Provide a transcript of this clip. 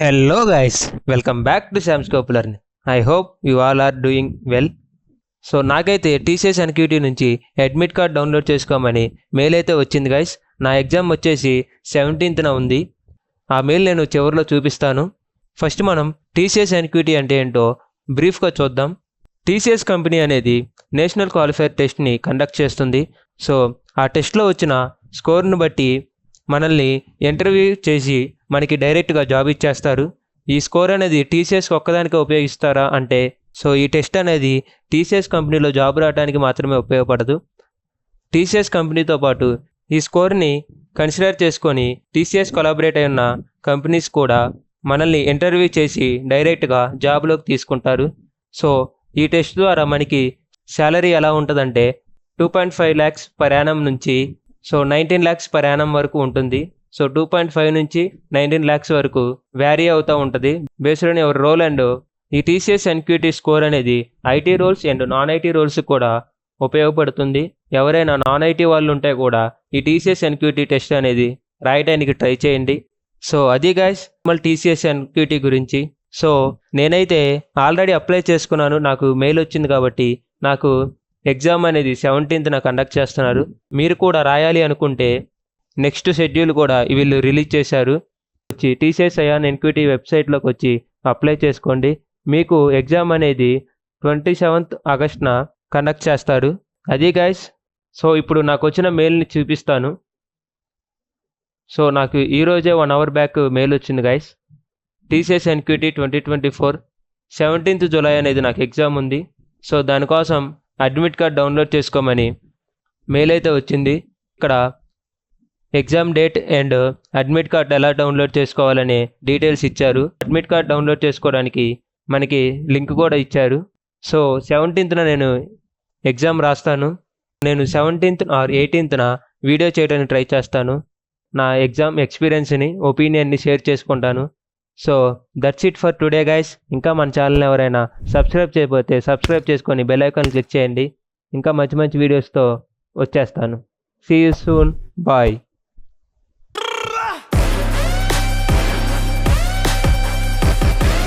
Hello guys, welcome back to Sam's Scope Learn. I hope you all are doing well. So నాకైతే TCS NQT నుంచి admit card download చేసుకోమని mail అయితే వచ్చింది guys. నా exam వచ్చేసి 17th ఉంది. ఆ మెయిల్ నేను చివరిలో చూపిస్తాను. ఫస్ట్ మనం టీసీఎస్ ఎన్క్యూటీ అంటే ఏంటో బ్రీఫ్గా చూద్దాం. టీసీఎస్ కంపెనీ అనేది నేషనల్ క్వాలిఫైర్ టెస్ట్ని కండక్ట్ చేస్తుంది. సో ఆ టెస్ట్లో వచ్చిన స్కోర్ను బట్టి మనల్ని ఇంటర్వ్యూ చేసి మనకి డైరెక్ట్గా జాబ్ ఇచ్చేస్తారు. ఈ స్కోర్ అనేది టీసీఎస్ ఒక్కదానికే ఉపయోగిస్తారా అంటే సో ఈ టెస్ట్ అనేది టీసీఎస్ కంపెనీలో జాబ్ రావడానికి మాత్రమే ఉపయోగపడదు. టీసీఎస్ కంపెనీతో పాటు ఈ స్కోర్ని కన్సిడర్ చేసుకొని టీసీఎస్ కొలాబరేట్ అయి ఉన్న కంపెనీస్ కూడా మనల్ని ఇంటర్వ్యూ చేసి డైరెక్ట్గా జాబ్లోకి తీసుకుంటారు. సో ఈ టెస్ట్ ద్వారా మనకి శాలరీ ఎలా ఉంటుందంటే 2.5 lakhs per annum నుంచి 19 lakhs per annum వరకు ఉంటుంది. 2.5 నుంచి 19 lakhs వరకు వ్యారీ అవుతూ ఉంటుంది based on your role. And ఈ టీసీఎస్ ఎన్క్యూటీ స్కోర్ అనేది IT roles and non IT roles కూడా ఉపయోగపడుతుంది. ఎవరైనా నాన్ ఐటీ వాళ్ళు ఉంటే కూడా ఈ టీసీఎస్ ఎన్క్యూటీ టెస్ట్ అనేది రాయడానికి ట్రై చేయండి. సో అది గైస్ మళ్ళీ టీసీఎస్ ఎన్క్యూటీ గురించి. సో నేనైతే ఆల్రెడీ అప్లై చేసుకున్నాను, నాకు మెయిల్ వచ్చింది కాబట్టి నాకు ఎగ్జామ్ అనేది 17th కండక్ట్ చేస్తున్నారు. మీరు కూడా రాయాలి అనుకుంటే నెక్స్ట్ షెడ్యూల్ కూడా వీళ్ళు రిలీజ్ చేశారు. వచ్చి టీసీఎస్ అయాన్ ఎన్క్యూటీ వెబ్సైట్లోకి వచ్చి అప్లై చేసుకోండి. మీకు ఎగ్జామ్ అనేది 27th August కండక్ట్ చేస్తారు. అది గైస్. సో ఇప్పుడు నాకు వచ్చిన మెయిల్ని చూపిస్తాను. సో నాకు ఈరోజే 1 hour బ్యాక్ మెయిల్ వచ్చింది guys. TCS NQT 2024 17th July అనేది నాకు ఎగ్జామ్ ఉంది. సో దానికోసం అడ్మిట్ కార్డ్ డౌన్లోడ్ చేసుకోమని మెయిల్ అయితే వచ్చింది. ఇక్కడ exam date and admit card ఎలా డౌన్లోడ్ చేసుకోవాలనే డీటెయిల్స్ ఇచ్చారు. అడ్మిట్ కార్డ్ డౌన్లోడ్ చేసుకోవడానికి మనకి లింక్ కూడా ఇచ్చారు. సో 17th నేను ఎగ్జామ్ రాస్తాను. నేను 17th or 18th వీడియో చేయడానికి ట్రై చేస్తాను. నా ఎగ్జామ్ ఎక్స్పీరియన్స్ని ఒపీనియన్ని షేర్ చేసుకుంటాను. So that's it for today guys. ఇంకా మన ఛానల్ ఎవరైనా సబ్స్క్రైబ్ చేయకపోతే సబ్స్క్రైబ్ చేసుకొని బెల్ ఐకాన్ క్లిక్ చేయండి. ఇంకా మంచి మంచి వీడియోస్తో వచ్చేస్తాను. See you soon. బాయ్.